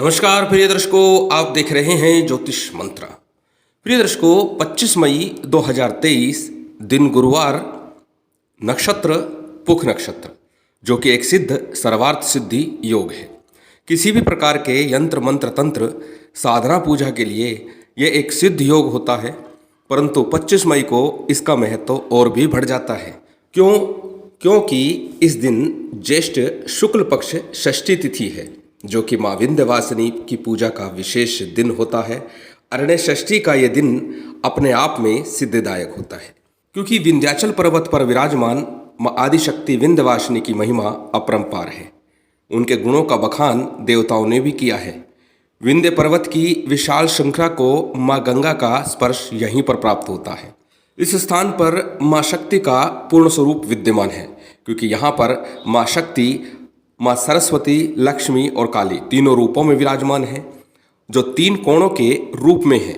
नमस्कार प्रिय दर्शकों, आप देख रहे हैं ज्योतिष मंत्र। प्रिय दर्शकों, 25 मई 2023 दिन गुरुवार, नक्षत्र पुख नक्षत्र, जो कि एक सिद्ध सर्वार्थ सिद्धि योग है। किसी भी प्रकार के यंत्र मंत्र तंत्र साधना पूजा के लिए यह एक सिद्ध योग होता है, परंतु 25 मई को इसका महत्व और भी बढ़ जाता है। क्योंकि इस दिन ज्येष्ठ शुक्ल पक्ष षष्ठी तिथि है, जो कि माँ विंध्यवासिनी की पूजा का विशेष दिन होता है। अरण्य षष्ठी का यह दिन अपने आप में सिद्धिदायक होता है, क्योंकि विंध्याचल पर्वत पर विराजमान माँ आदिशक्ति विंध्यवासिनी की महिमा अपरंपार है। उनके गुणों का बखान देवताओं ने भी किया है। विंध्य पर्वत की विशाल श्रृंखला को माँ गंगा का स्पर्श यहीं पर प्राप्त होता है। इस स्थान पर माँ शक्ति का पूर्ण स्वरूप विद्यमान है, क्योंकि यहाँ पर माँ शक्ति, माँ सरस्वती, लक्ष्मी और काली तीनों रूपों में विराजमान है, जो तीन कोणों के रूप में है,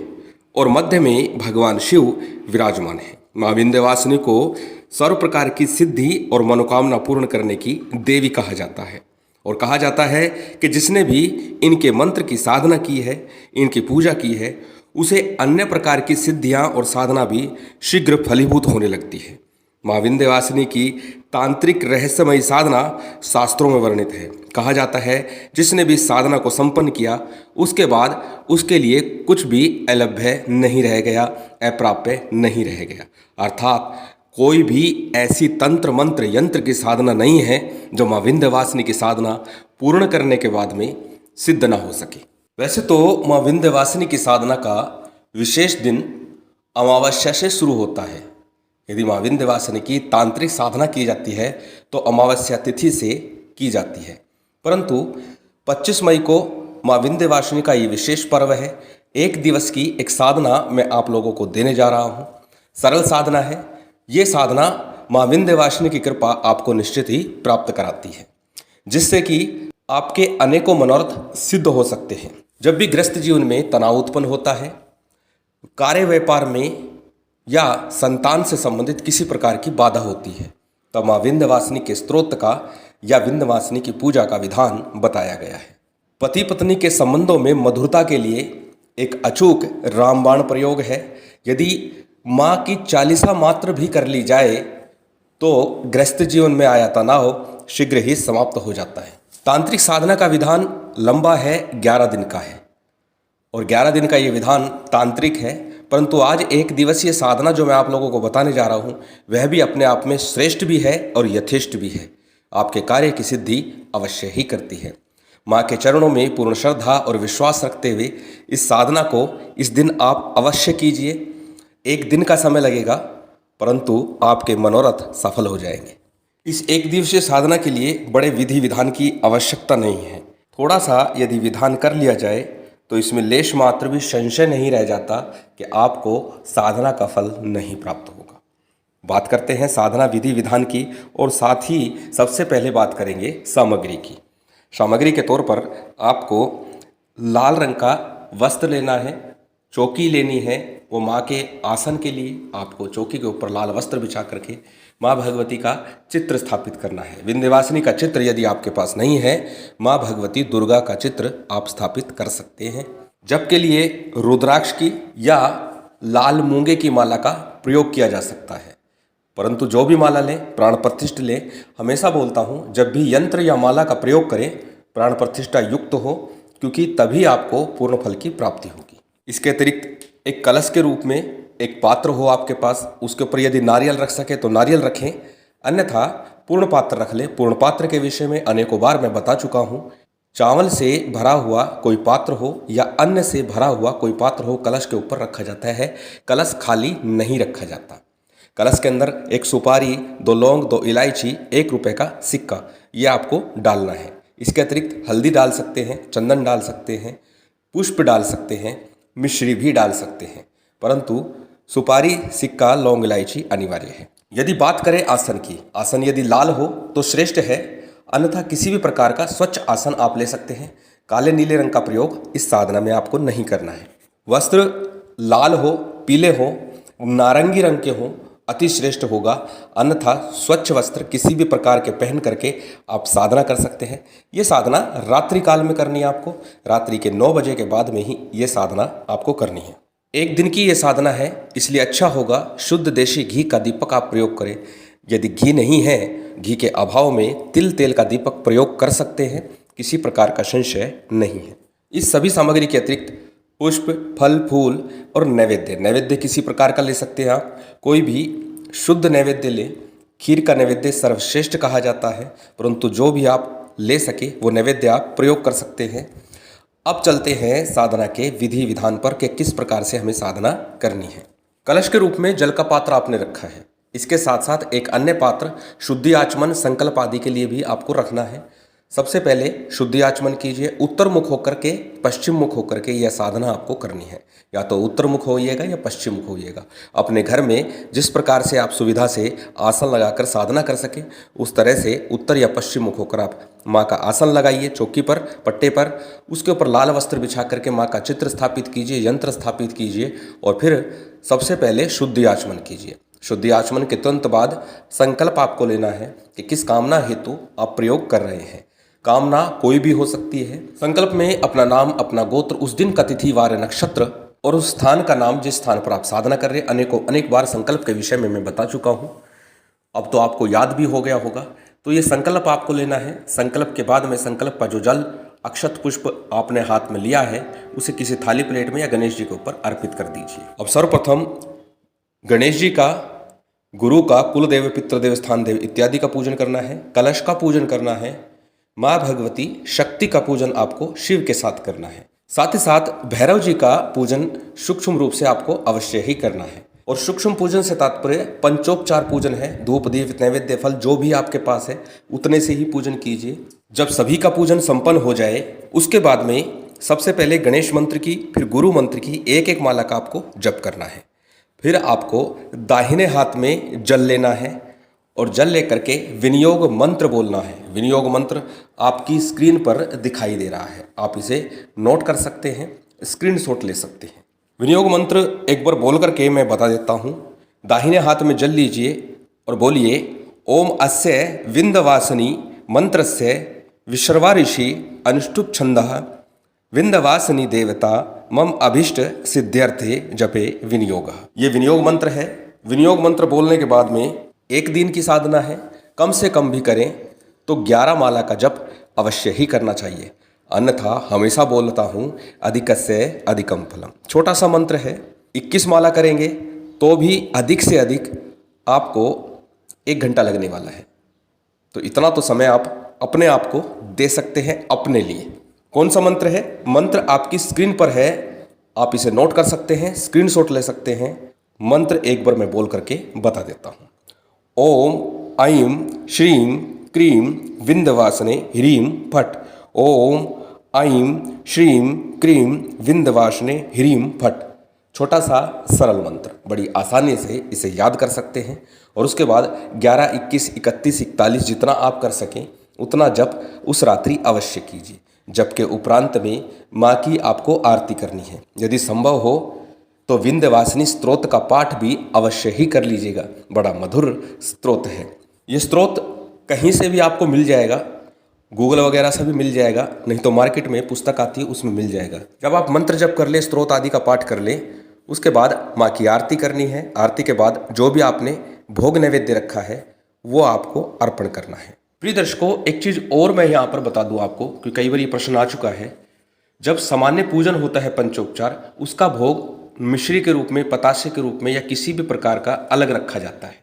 और मध्य में भगवान शिव विराजमान है। माँ विंध्यवासिनी को सर्व प्रकार की सिद्धि और मनोकामना पूर्ण करने की देवी कहा जाता है, और कहा जाता है कि जिसने भी इनके मंत्र की साधना की है, इनकी पूजा की है, उसे अन्य प्रकार की सिद्धियां और साधना भी शीघ्र फलीभूत होने लगती है। माँ विंध्यवासिनी की तांत्रिक रहस्यमयी साधना शास्त्रों में वर्णित है। कहा जाता है, जिसने भी साधना को संपन्न किया, उसके बाद उसके लिए कुछ भी अलभ्य नहीं रह गया, अप्राप्य नहीं रह गया। अर्थात कोई भी ऐसी तंत्र मंत्र यंत्र की साधना नहीं है जो माँ विंध्यवासिनी की साधना पूर्ण करने के बाद में सिद्ध ना हो सके। वैसे तो माँ विंध्यवासिनी की साधना का विशेष दिन अमावस्या से शुरू होता है। यदि माँ विंध्यवासिनी की तांत्रिक साधना की जाती है तो अमावस्या तिथि से की जाती है, परंतु 25 मई को माँ विंध्यवासिनी का ये विशेष पर्व है। एक दिवस की एक साधना मैं आप लोगों को देने जा रहा हूँ। सरल साधना है। ये साधना माँ विंध्यवासिनी की कृपा आपको निश्चित ही प्राप्त कराती है, जिससे कि आपके अनेकों मनोरथ सिद्ध हो सकते हैं। जब भी गृहस्थ जीवन में तनाव उत्पन्न होता है, कार्य व्यापार में या संतान से संबंधित किसी प्रकार की बाधा होती है, तो माँ विंध्यवासिनी के स्तोत्र का या विंध्यवासिनी की पूजा का विधान बताया गया है। पति पत्नी के संबंधों में मधुरता के लिए एक अचूक रामबाण प्रयोग है। यदि माँ की चालीसा मात्र भी कर ली जाए तो गृहस्थ जीवन में आया तनाव शीघ्र ही समाप्त हो जाता है। तांत्रिक साधना का विधान लंबा है, 11 दिन का है, और 11 दिन का ये विधान तांत्रिक है। परंतु आज एक दिवसीय साधना जो मैं आप लोगों को बताने जा रहा हूँ, वह भी अपने आप में श्रेष्ठ भी है और यथेष्ट भी है। आपके कार्य की सिद्धि अवश्य ही करती है। माँ के चरणों में पूर्ण श्रद्धा और विश्वास रखते हुए इस साधना को इस दिन आप अवश्य कीजिए। एक दिन का समय लगेगा, परंतु आपके मनोरथ सफल हो जाएंगे। इस एक दिवसीय साधना के लिए बड़े विधि विधान की आवश्यकता नहीं है। थोड़ा सा यदि विधान कर लिया जाए तो इसमें लेश मात्र भी संशय नहीं रह जाता कि आपको साधना का फल नहीं प्राप्त होगा। बात करते हैं साधना विधि विधान की, और साथ ही सबसे पहले बात करेंगे सामग्री की। सामग्री के तौर पर आपको लाल रंग का वस्त्र लेना है, चौकी लेनी है। वो माँ के आसन के लिए आपको चौकी के ऊपर लाल वस्त्र बिछा करके माँ भगवती का चित्र स्थापित करना है। विंध्यवासिनी का चित्र यदि आपके पास नहीं है, माँ भगवती दुर्गा का चित्र आप स्थापित कर सकते हैं। जप के लिए रुद्राक्ष की या लाल मूंगे की माला का प्रयोग किया जा सकता है, परंतु जो भी माला लें, प्राण प्रतिष्ठ लें। हमेशा बोलता हूँ, जब भी यंत्र या माला का प्रयोग करें, प्राण प्रतिष्ठा युक्त हो, क्योंकि तभी आपको पूर्ण फल की प्राप्ति होगी। इसके अतिरिक्त एक कलश के रूप में एक पात्र हो आपके पास, उसके ऊपर यदि नारियल रख सके तो नारियल रखें, अन्यथा पूर्ण पात्र रख लें। पूर्ण पात्र के विषय में अनेकों बार मैं बता चुका हूँ। चावल से भरा हुआ कोई पात्र हो या अन्न से भरा हुआ कोई पात्र हो, कलश के ऊपर रखा जाता है। कलश खाली नहीं रखा जाता। कलश के अंदर एक सुपारी, 2 लौंग, 2 इलायची, 1 रुपये का सिक्का, ये आपको डालना है। इसके अतिरिक्त हल्दी डाल सकते हैं, चंदन डाल सकते हैं, पुष्प डाल सकते हैं, मिश्री भी डाल सकते हैं, परंतु सुपारी, सिक्का, लौंग, इलायची अनिवार्य है। यदि बात करें आसन की, आसन यदि लाल हो तो श्रेष्ठ है, अन्यथा किसी भी प्रकार का स्वच्छ आसन आप ले सकते हैं। काले नीले रंग का प्रयोग इस साधना में आपको नहीं करना है। वस्त्र लाल हो, पीले हो, नारंगी रंग के हो, अति श्रेष्ठ होगा। अन्यथा स्वच्छ वस्त्र किसी भी प्रकार के पहन करके आप साधना कर सकते हैं। ये साधना रात्रि काल में करनी है आपको, रात्रि के 9 बजे के बाद में ही ये साधना आपको करनी है। एक दिन की ये साधना है, इसलिए अच्छा होगा शुद्ध देशी घी का दीपक आप प्रयोग करें। यदि घी नहीं है, घी के अभाव में तिल तेल का दीपक प्रयोग कर सकते हैं, किसी प्रकार का संशय नहीं है। इस सभी सामग्री के अतिरिक्त पुष्प, फल, फूल और नैवेद्य, नैवेद्य किसी प्रकार का ले सकते हैं आप, कोई भी शुद्ध नैवेद्य ले। खीर का नैवेद्य सर्वश्रेष्ठ कहा जाता है, परंतु जो भी आप ले सके वो नैवेद्य आप प्रयोग कर सकते हैं। अब चलते हैं साधना के विधि विधान पर कि किस प्रकार से हमें साधना करनी है। कलश के रूप में जल का पात्र आपने रखा है, इसके साथ साथ एक अन्य पात्र शुद्धि आचमन संकल्प आदि के लिए भी आपको रखना है। सबसे पहले शुद्धि आचमन कीजिए, उत्तर मुख होकर के पश्चिम मुख होकर के यह साधना आपको करनी है। या तो उत्तर मुख होइएगा या पश्चिम मुख होइएगा। अपने घर में जिस प्रकार से आप सुविधा से आसन लगाकर साधना कर सके उस तरह से उत्तर या पश्चिम मुख होकर आप माँ का आसन लगाइए चौकी पर, पट्टे पर। उसके ऊपर लाल वस्त्र बिछा करके माँ का चित्र स्थापित कीजिए, यंत्र स्थापित कीजिए और फिर सबसे पहले शुद्धि आचमन कीजिए। शुद्धि आचमन के तुरंत बाद संकल्प आपको लेना है कि किस कामना हेतु आप प्रयोग कर रहे हैं। कामना कोई भी हो सकती है। संकल्प में अपना नाम, अपना गोत्र, उस दिन का तिथि, वार, नक्षत्र और उस स्थान का नाम जिस स्थान पर आप साधना कर रहे हैं। अनेक बार संकल्प के विषय में मैं बता चुका हूँ, अब तो आपको याद भी हो गया होगा। तो ये संकल्प आपको लेना है। संकल्प के बाद में संकल्प का जो जल, अक्षत, पुष्प आपने हाथ में लिया है उसे किसी थाली प्लेट में या गणेश जी के ऊपर अर्पित कर दीजिए। अब सर्वप्रथम गणेश जी का, गुरु का, कुल देव, पितृदेव, स्थान देव इत्यादि का पूजन करना है। कलश का पूजन करना है। माँ भगवती शक्ति का पूजन आपको शिव के साथ करना है। साथ ही साथ भैरव जी का पूजन सूक्ष्म रूप से आपको अवश्य ही करना है। और सूक्ष्म पूजन से तात्पर्य पंचोपचार पूजन है। धूप, दीप, नैवेद्य, फल जो भी आपके पास है उतने से ही पूजन कीजिए। जब सभी का पूजन संपन्न हो जाए उसके बाद में सबसे पहले गणेश मंत्र की, फिर गुरु मंत्र की एक एक माला का आपको जप करना है। फिर आपको दाहिने हाथ में जल लेना है और जल लेकर के विनियोग मंत्र बोलना है। विनियोग मंत्र आपकी स्क्रीन पर दिखाई दे रहा है, आप इसे नोट कर सकते हैं, स्क्रीनशॉट ले सकते हैं। विनियोग मंत्र एक बार बोल करके मैं बता देता हूँ। दाहिने हाथ में जल लीजिए और बोलिए, ओम अस्य विंध्यवासिनी मंत्रस्य विश्रवा ऋषि अनुष्टुप छंदः विंध्यवासिनी देवता मम अभिष्ट सिद्ध्यर्थे जपे विनियोग। ये विनियोग मंत्र है। विनियोग मंत्र बोलने के बाद में एक दिन की साधना है, कम से कम भी करें तो 11 माला का जप अवश्य ही करना चाहिए। अन्यथा हमेशा बोलता हूँ, अधिकस्य अधिकम फलम। छोटा सा मंत्र है, 21 माला करेंगे तो भी अधिक से अधिक आपको 1 घंटा लगने वाला है। तो इतना तो समय आप अपने आप को दे सकते हैं अपने लिए। कौन सा मंत्र है? मंत्र आपकी स्क्रीन पर है, आप इसे नोट कर सकते हैं, स्क्रीनशॉट ले सकते हैं। मंत्र एक बार मैं बोल करके बता देता हूँ। ओम ऐं श्रीं क्रीं विंध्यवासिने ह्रीं फट्। ओम ऐं श्रीं क्रीं विंध्यवासिने ह्रीं फट्। छोटा सा सरल मंत्र, बड़ी आसानी से इसे याद कर सकते हैं। और उसके बाद 11, 21, 31, 41 जितना आप कर सकें उतना जप उस रात्रि अवश्य कीजिए। जप के उपरांत में माँ की आपको आरती करनी है। यदि संभव हो तो विंध्यवासिनी स्तोत्र का पाठ भी अवश्य ही कर लीजिएगा। बड़ा मधुर स्तोत्र है। ये स्तोत्र कहीं से भी आपको मिल जाएगा, गूगल वगैरह से भी मिल जाएगा, नहीं तो मार्केट में पुस्तक आती है उसमें मिल जाएगा। जब आप मंत्र जप कर ले, स्तोत्र आदि का पाठ कर ले, उसके बाद माँ की आरती करनी है। आरती के बाद जो भी आपने भोग नैवेद्य रखा है वो आपको अर्पण करना है। प्रिय दर्शकों, एक चीज़ और मैं यहाँ पर बता दूँ आपको, क्योंकि कई बार ये प्रश्न आ चुका है। जब सामान्य पूजन होता है पंचोपचार, उसका भोग मिश्री के रूप में, पतासे के रूप में या किसी भी प्रकार का अलग रखा जाता है।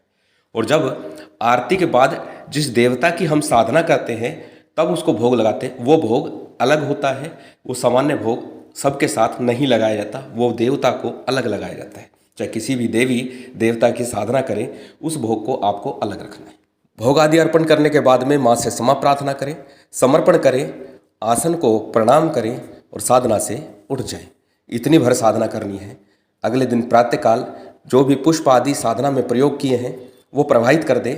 और जब आरती के बाद जिस देवता की हम साधना करते हैं तब उसको भोग लगाते हैं, वो भोग अलग होता है। वो सामान्य भोग सबके साथ नहीं लगाया जाता, वो देवता को अलग लगाया जाता है। चाहे किसी भी देवी देवता की साधना करें, उस भोग को आपको अलग रखना है। भोग आदि अर्पण करने के बाद में माँ से क्षमा प्रार्थना करें, समर्पण करें, आसन को प्रणाम करें और साधना से उठ जाएं। इतनी भर साधना करनी है। अगले दिन प्रातःकाल जो भी पुष्प आदि साधना में प्रयोग किए हैं वो प्रवाहित कर दें।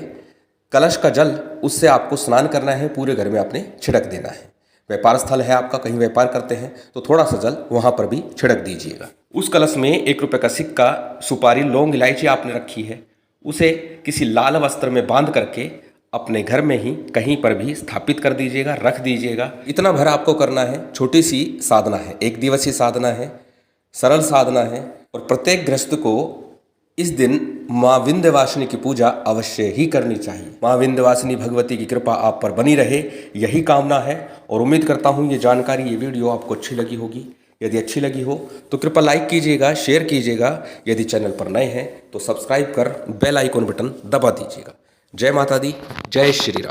कलश का जल, उससे आपको स्नान करना है, पूरे घर में आपने छिड़क देना है। व्यापार स्थल है आपका, कहीं व्यापार करते हैं तो थोड़ा सा जल वहाँ पर भी छिड़क दीजिएगा। उस कलश में 1 रुपये का सिक्का, सुपारी, लौंग, इलायची आपने रखी है, उसे किसी लाल वस्त्र में बांध करके अपने घर में ही कहीं पर भी स्थापित कर दीजिएगा, रख दीजिएगा। इतना भर आपको करना है। छोटी सी साधना है, एक दिवसीय साधना है, सरल साधना है और प्रत्येक गृहस्थ को इस दिन माँ विंध्यवासिनी की पूजा अवश्य ही करनी चाहिए। माँ विंध्यवासिनी भगवती की कृपा आप पर बनी रहे, यही कामना है। और उम्मीद करता हूँ ये जानकारी, ये वीडियो आपको अच्छी लगी होगी। यदि अच्छी लगी हो तो कृपया लाइक कीजिएगा, शेयर कीजिएगा। यदि चैनल पर नए हैं तो सब्सक्राइब कर बेल आइकॉन बटन दबा दीजिएगा। जय माता दी, जय श्री राम।